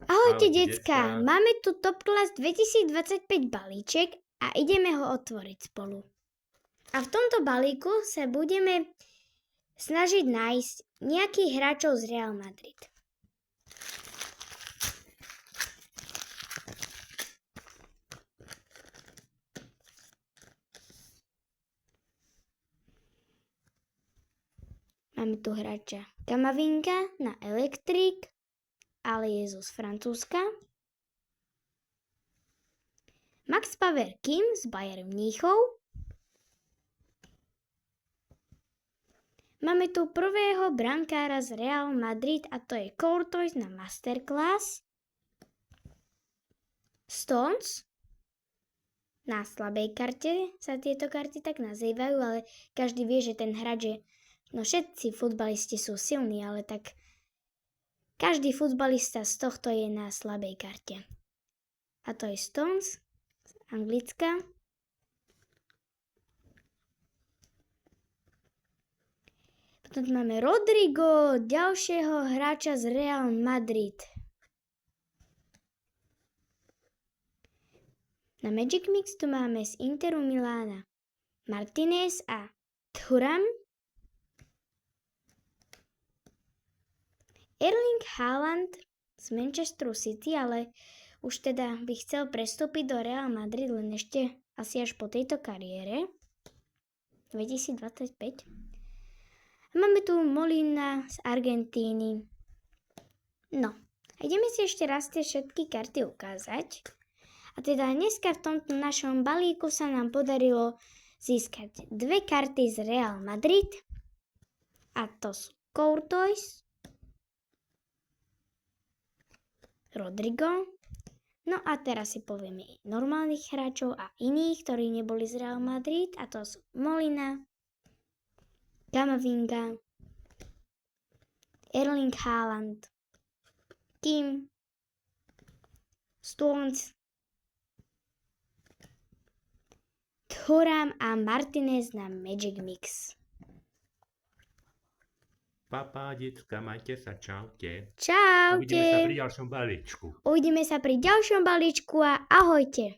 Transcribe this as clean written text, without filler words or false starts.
Ahojte, Ahojte, decká. decká. Máme tu Top Class 2025 balíček a ideme ho otvoriť spolu. A v tomto balíku sa budeme snažiť nájsť nejakých hráčov z Real Madrid. Máme tu hráča Kamavinga na Electric, ale je z Francúzska. Max Paver Kim z Bayern Mníchov. Máme tu prvého brankára z Real Madrid a to je Courtois na Masterclass. Stones. Na slabej karte sa tieto karty tak nazývajú, ale každý vie, že ten hráč je... No všetci futbalisti sú silní, ale tak každý futbalista z tohto je na slabej karte. A to je Stones z Anglicka. Potom máme Rodrigo, ďalšieho hráča z Real Madrid. Na Magic Mix tu máme z Interu Milána Martinez a Thuram. Erling Haaland z Manchesteru City, ale už teda by chcel prestúpiť do Real Madrid len ešte asi až po tejto kariére 2025. A máme tu Molina z Argentíny. No, a ideme si ešte raz tie všetky karty ukázať. A teda dneska v tomto našom balíku sa nám podarilo získať dve karty z Real Madrid. A to sú Courtois, Rodrigo. No a teraz si povieme i normálnych hráčov a iných, ktorí neboli z Real Madrid. A to sú Molina, Kamavinga, Erling Haaland, Kim, Stones, Thuram a Martinez na Magic Mix. Papá, decka, majte sa, čaute. Čaute. Uvidíme sa pri ďalšom balíčku. Uvidíme sa pri ďalšom balíčku a ahojte.